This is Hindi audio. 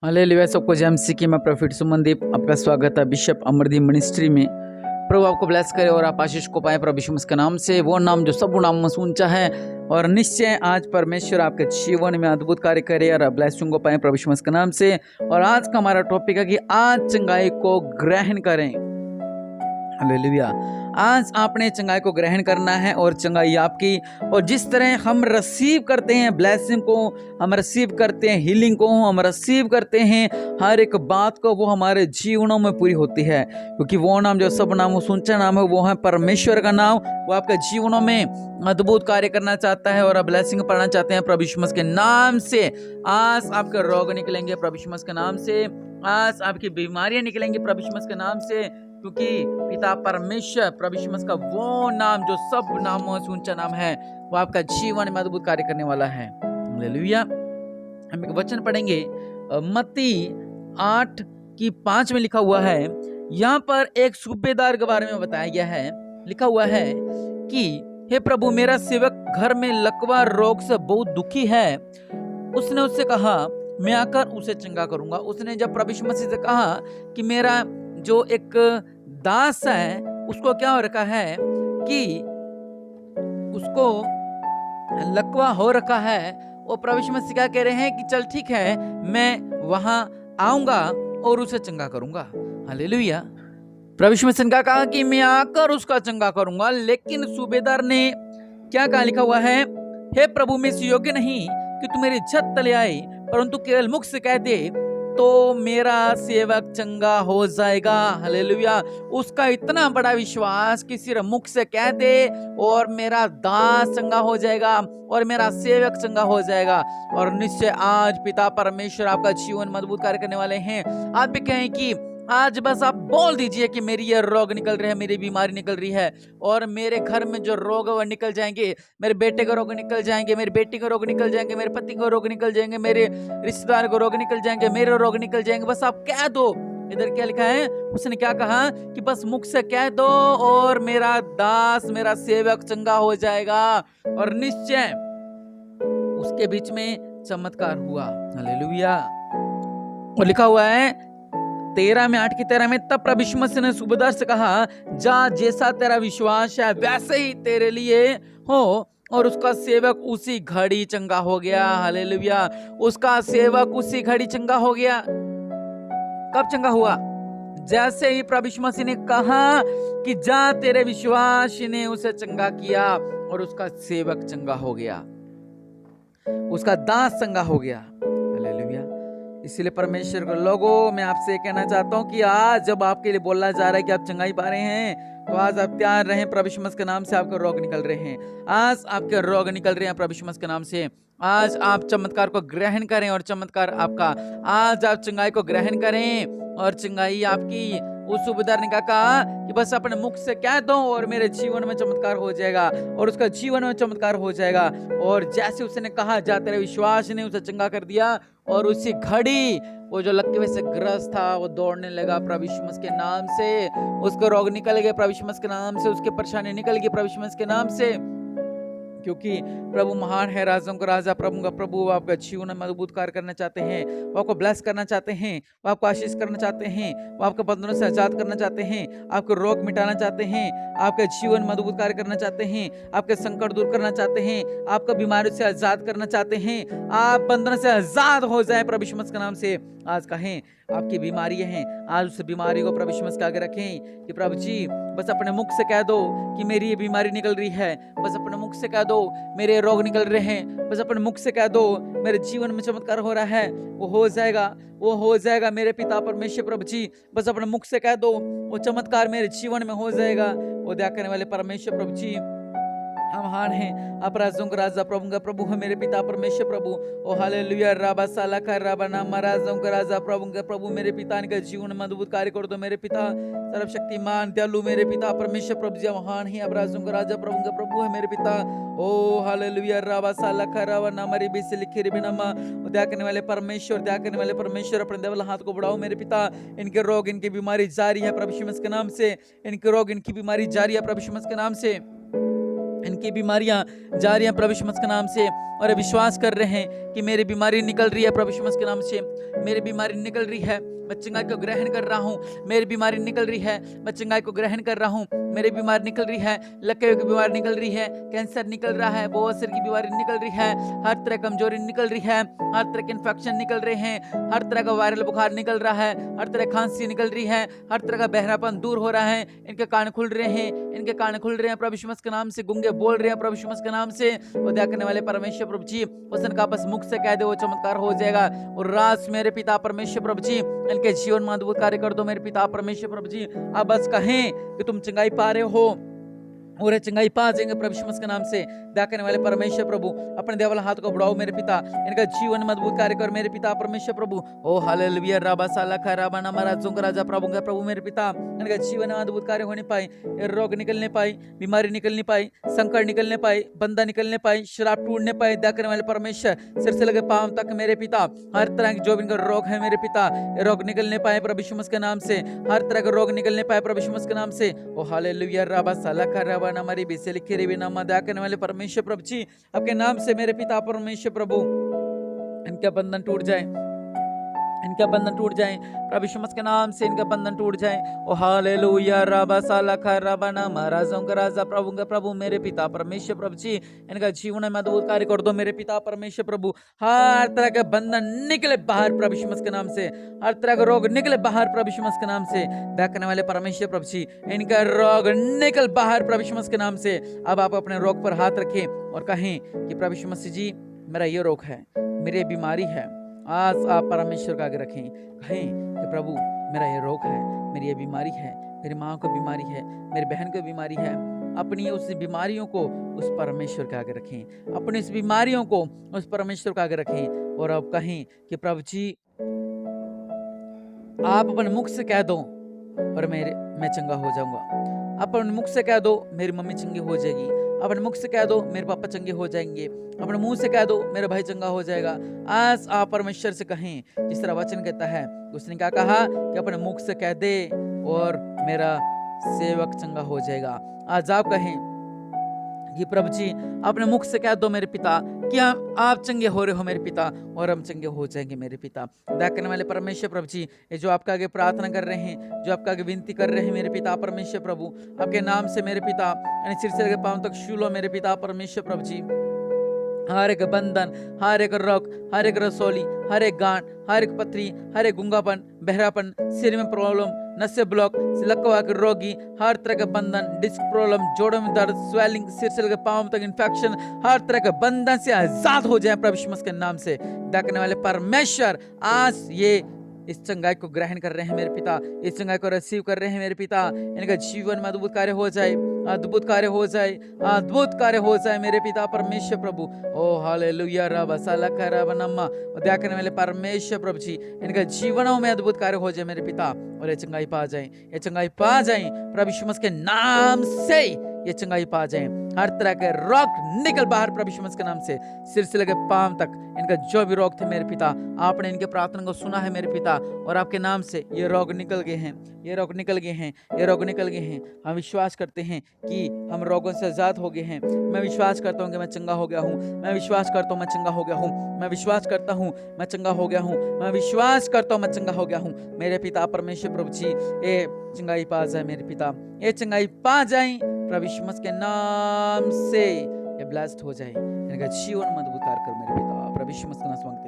हालेलुया। सबको जय मसीह की। मैं प्रॉफिट सुमनदीप, आपका स्वागत है बिशप अमरदीप मिनिस्ट्री में। प्रभु आपको ब्लेस करे और आप आशीष को पाए प्रभु यीशु मसीह के नाम से, वो नाम जो सब नाम में ऊंचा है। और निश्चय आज परमेश्वर आपके जीवन में अद्भुत कार्य करे और ब्लेसिंग को पाए प्रभु यीशु मसीह के नाम से। और आज का हमारा टॉपिक है कि आज चंगाई को ग्रहण करें। हालेलुया। आज आपने चंगाई को ग्रहण करना है और चंगाई आपकी। और जिस तरह हम रिसीव करते हैं ब्लेसिंग को, हम रिसीव करते हैं हीलिंग को, हम रिसीव करते हैं हर एक बात को, वो हमारे जीवनों में पूरी होती है। क्योंकि वो नाम जो सब नाम ऊंचा नाम है, वो है परमेश्वर का नाम। वो आपके जीवनों में अद्भुत कार्य करना चाहता है और ब्लेसिंग पढ़ना चाहते हैं प्रभु यीशु मसीह के नाम से। आज आपके रोग निकलेंगे प्रभु यीशु मसीह के नाम से। आज आपकी बीमारियां निकलेंगी प्रभु यीशु मसीह के नाम से। क्योंकि पिता परमेश्वर प्रभु यीशु मसीह का वो नाम जो सब नामों से ऊंचा नाम है, वो आपका जीवन में अद्भुत कार्य करने वाला है। हालेलुया। हम एक वचन पढ़ेंगे, मत्ती 8:5 में लिखा हुआ है। यहाँ पर एक सूबेदार के बारे में बताया गया है। लिखा हुआ है कि हे प्रभु, मेरा सेवक घर में लकवा रोग से बहुत दुखी है। उसने उससे कहा, मैं आकर उसे चंगा करूंगा। उसने जब प्रभु यीशु मसीह से कहा कि मेरा जो एक दास है, उसको क्या हो रखा है कि उसको लकवा हो रखा है, और प्रभु यीशु मसीह क्या कह रहे हैं कि चल ठीक है, मैं वहां आऊंगा और उसे चंगा करूंगा। हालेलुया। प्रभु यीशु मसीह ने कहा कि मैं आकर उसका चंगा करूंगा। लेकिन सूबेदार ने क्या कहा, लिखा हुआ है, हे प्रभु, मैं इस योग्य नहीं कि तू मेरी छत तले आए, परंतु केवल मुख से कह दे तो मेरा सेवक चंगा हो जाएगा। हालेलुया। उसका इतना बड़ा विश्वास कि सिर्फ मुख से कह दे और मेरा दास चंगा हो जाएगा और मेरा सेवक चंगा हो जाएगा। और निश्चय आज पिता परमेश्वर आपका जीवन मजबूत कार्य करने वाले हैं। आप भी कहें कि आज बस आप बोल दीजिए कि मेरी ये रोग निकल रहे हैं, मेरी बीमारी निकल रही है, और मेरे घर में जो रोग है वह निकल जाएंगे। मेरे बेटे के रोग निकल जाएंगे, मेरी बेटी के रोग निकल जाएंगे, मेरे पति के रोग निकल जाएंगे, मेरे रिश्तेदार को रोग निकल जाएंगे, मेरे रोग निकल जाएंगे। बस आप कह दो। इधर क्या लिखा है, उसने क्या कहा कि बस मुख से कह दो और मेरा दास, मेरा सेवक चंगा हो जाएगा। और निश्चय उसके बीच में चमत्कार हुआ। हालेलुया। और लिखा हुआ है 8:13 में, तब प्रभु यीशु मसीह ने सूबेदार से कहा, जा, जैसा तेरा विश्वास है वैसे ही तेरे लिए हो। और उसका सेवक उसी घड़ी चंगा हो गया। हालेलुया। उसका सेवक उसी घड़ी चंगा हो गया। कब चंगा हुआ? जैसे ही प्रभु यीशु मसीह ने कहा कि जा, तेरे विश्वास ने उसे चंगा किया, और उसका सेवक चंगा हो गया, उसका दास चंगा हो गया। हालेलुया। इसलिए परमेश्वर के लोगों, मैं आपसे कहना चाहता हूं कि आज जब आपके लिए बोला जा रहा है कि आप चंगाई पा रहे हैं, तो आज आप तैयार रहें। प्रभु यीशु मसीह के नाम से आपके रोग निकल रहे हैं। आज आपके रोग निकल रहे हैं प्रभु यीशु मसीह के नाम से। आज आप चमत्कार को ग्रहण करें और चमत्कार आपका। आज आप चंगाई को ग्रहण करें और चंगाई आपकी। उस सूबेदार ने कहा कि बस अपने मुख से कह दो और मेरे जीवन में चमत्कार हो जाएगा, और उसका जीवन में चमत्कार हो जाएगा। और जैसे उसने कहा, जा, तेरे विश्वास ने उसे चंगा कर दिया, और उसी घड़ी वो जो लकवे से ग्रस्त था वो दौड़ने लगा प्रभु यीशु मसीह के नाम से। उसको रोग निकल गए प्रभु यीशु मसीह के नाम से, उसके परेशानी निकल गई प्रभु यीशु मसीह के नाम से। क्योंकि प्रभु महान है, राजाओं का राजा, प्रभु का प्रभु। वो आपका जीवन में अद्भुत कार्य करना चाहते हैं, वो आपको ब्लेस करना चाहते हैं, वो आपको आशीष करना चाहते हैं, वो आपके बंधनों से आजाद करना चाहते हैं, आपके रोग मिटाना चाहते हैं, आपके जीवन में अद्भुत कार्य करना चाहते हैं, आपके संकट दूर करना चाहते हैं, आपका बीमारियों से आजाद करना चाहते हैं। आप बंधनों से आजाद हो जाए प्रभु यीशु मसीह के नाम से। आज कहें आपकी बीमारियां हैं, आज उस बीमारी को प्रभु यीशु मसीह के आगे रखें कि प्रभु जी, बस अपने मुख से कह दो कि मेरी ये बीमारी निकल रही है। बस अपने मुख से कह दो मेरे रोग निकल रहे हैं। बस अपने मुख से कह दो मेरे जीवन में चमत्कार हो रहा है, वो हो जाएगा, वो हो जाएगा। मेरे पिता परमेश्वर प्रभु जी, बस अपने मुख से कह दो, वो चमत्कार मेरे जीवन में हो जाएगा। वो दया करने वाले परमेश्वर प्रभु जी, हम महान हैं, आप राजों का राजा, प्रभु का प्रभु है मेरे पिता परमेश्वर प्रभु। ओ हालेलुया। राबा साला का राबा नाम, राजों का राजा, प्रभु का प्रभु। मेरे पिता के जीवन में अद्भुत कार्य कर दो मेरे पिता। सर्वशक्तिमान दयालु मेरे पिता परमेश्वर प्रभु जी, महान ही, आप राजों का राजा, प्रभु का प्रभु है मेरे पिता। ओ हालेलुया। राबा साला का राबा नाम, रे बी से लिखे रे बिनामा। दया करने वाले परमेश्वर, दया करने वाले परमेश्वर, अपने देवल हाथ को बढ़ाओ मेरे पिता। इनके रोग, इनकी बीमारी जारी है प्रभु यीशु मसीह के नाम से। इनके रोग, इनकी बीमारी जारी है प्रभु यीशु मसीह के नाम से। इनकी बीमारियां जा रही हैं प्रभु यीशु मसीह के नाम से, और विश्वास कर रहे हैं कि मेरी बीमारी निकल रही है प्रभु यीशु मसीह के नाम से। मेरी बीमारी निकल रही है, मैं चंगाई को ग्रहण कर रहा हूँ। मेरी बीमारी निकल रही है, मैं चंगाई को ग्रहण कर रहा हूँ। मेरी बीमारी निकल रही है, लकवे की बीमारी निकल रही है, कैंसर निकल रहा है, बवासीर की बीमारी निकल रही है, हर तरह कमजोरी निकल रही है, हर तरह के इन्फेक्शन निकल रहे हैं, हर तरह का वायरल बुखार निकल रहा है, हर तरह खांसी निकल रही है, हर तरह का बहरापन दूर हो रहा है। इनके कान खुल रहे हैं, इनके कान खुल रहे हैं प्रभु यीशु मसीह के नाम से। गूंगे बोल रहे हैं प्रभु यीशु मसीह के नाम से। वो दया करने वाले परमेश्वर प्रभु जी, उस का बस मुख से कह दे, वो चमत्कार हो जाएगा। और राज मेरे पिता परमेश्वर प्रभु जी, इनके जीवन में अद्भुत कार्य कर दो मेरे पिता परमेश्वर प्रभु जी। आप बस कहें कि तुम चंगाई पा रहे हो, और चंगाई पा जाएंगे प्रभु यीशु मसीह के नाम से। दया करने वाले परमेश्वर प्रभु, अपने देवल हाथ को बढ़ाओ मेरे पिता, इनका जीवन में अद्भुत कार्य कर मेरे पिता परमेश्वर प्रभु। ओ हालेलुया राबा साला खा राबा ना महाराजों का राजा प्रभु मेरे पिता, इनका जीवन में अद्भुत कार्य होने पाए, रोग निकलने पाए, बीमारी निकलने पाए, संकट निकलने पाए, बंधा निकलने पाए, शराब टूटने पाए। दया करने वाले परमेश्वर, सिर से लगे पांव तक मेरे पिता, हर तरह की जो भी इनका रोग है मेरे पिता, रोग निकलने पाए प्रभु यीशु मसीह के नाम से। हर तरह का रोग निकलने पाए प्रभु यीशु मसीह के नाम से। ओ हालेलुया राबा साला खा राबा ना हमारी बीसे लिखे रे बिना। दया करने वाले परमेश्वर प्रभु जी, आपके नाम से मेरे पिता परमेश्वर प्रभु, इनका बंधन टूट जाए, इनका बंधन टूट जाए प्रभु यीशु मसीह के नाम से, इनका बंधन टूट जाए। ओ हालेलुया राबा साला खा राबा ना महाराजों का राजा प्रभु मेरे पिता परमेश्वर प्रभु जी, इनका जीवन में अद्भुत कार्य कर दो मेरे पिता परमेश्वर प्रभु। हर तरह के बंधन निकले बाहर प्रभु यीशु मसीह के नाम से, हर तरह का रोग निकले बाहर प्रभु यीशु मसीह के नाम से। दया करने वाले परमेश्वर प्रभु जी, इनका रोग निकल बाहर प्रभु यीशु मसीह के नाम से। अब आप अपने रोग पर हाथ रखें और कहें कि प्रभु यीशु मसीह जी, मेरा ये रोग है, मेरी बीमारी है। आज आप परमेश्वर का आगे रखें, कहें कि प्रभु मेरा ये रोग है, मेरी ये बीमारी है, मेरी माँ को बीमारी है, मेरी बहन को बीमारी है। अपनी उस बीमारियों को उस परमेश्वर के आगे रखें, अपनी उस बीमारियों को उस परमेश्वर के आगे रखें, और अब कहें कि प्रभु जी, आप अपने मुख से कह दो और मैं चंगा हो जाऊंगा। अपने मुख से कह दो, मेरी मम्मी चंगी हो जाएगी। अपने मुख से कह दो, मेरे पापा चंगे हो जाएंगे। अपने मुंह से कह दो, मेरा भाई चंगा हो जाएगा। आज आप परमेश्वर से कहें, जिस तरह वचन कहता है, उसने क्या कहा कि अपने मुख से कह दे और मेरा सेवक चंगा हो जाएगा। आज आप कहें कि प्रभु जी, अपने मुख से कह दो मेरे पिता कि आप चंगे हो रहे हो मेरे पिता, और हम चंगे हो जाएंगे मेरे पिता। दया करने वाले परमेश्वर प्रभु जी, ये जो आपका आगे प्रार्थना कर रहे हैं, जो आपका आगे विनती कर रहे हैं मेरे पिता परमेश्वर प्रभु, आपके नाम से मेरे पिता, सिर से लगे पांव तक छू लो मेरे पिता परमेश्वर प्रभु जी। हर एक बंधन, हर एक रोग, हर एक रसौली, हर एक गांठ, हर एक पथरी, हर एक गुंगापन, बहरापन, सिर में प्रॉब्लम, नसें ब्लॉक, लकवा के रोगी, हर तरह के बंधन, डिस्क प्रॉब्लम, जोड़ों में दर्द, स्वेलिंग, सिर से लेकर पांव तक इन्फेक्शन, हर तरह के बंधन से आजाद हो जाए प्रभु यीशु मसीह के नाम से। दया करने वाले परमेश्वर, आज ये इस चंगाई को ग्रहण कर रहे हैं मेरे पिता, इस चंगाई को रिसीव कर रहे हैं मेरे पिता। इनका जीवन में अद्भुत कार्य हो जाए, अद्भुत कार्य हो जाए, अद्भुत कार्य हो जाए मेरे पिता परमेश्वर प्रभु। ओ हालेलुया रबा साला खरा बनम्मा। दया करने वाले परमेश्वर प्रभु जी, इनका जीवनों में अद्भुत कार्य हो जाए मेरे पिता, और ये चंगाई पा जाए, ये चंगाई पा जाए प्रभु यीशु मसीह के नाम से, ये चंगाई पा जाए। हर तरह के रोग निकल बाहर प्रभु यीशु मसीह के नाम से, सिर से लगे पांव तक इनका जो भी रोग थे मेरे पिता, आपने इनके प्रार्थना को सुना है मेरे पिता, और आपके नाम से ये रोग निकल गए हैं, ये रोग निकल गए हैं, ये रोग निकल गए हैं। हम विश्वास करते हैं कि हम रोगों से आजाद हो गए हैं। मैं विश्वास करता हूँ कि मैं चंगा हो गया हूँ, मैं विश्वास करता हूँ मैं चंगा हो गया हूँ, मैं विश्वास करता हूँ मैं चंगा हो गया हूँ, मैं विश्वास करता हूँ मैं चंगा हो गया हूँ मेरे पिता परमेश्वर प्रभु जी। ये चंगाई पा जाए मेरे पिता, ये चंगाई पा जाए प्रभु यीशु मसीह के नाम से, ये ब्लेस्ड हो जाए, इनका जीवन में अद्भुत कार्य कर मेरे पिता प्रभु यीशु मसीह के नाम से।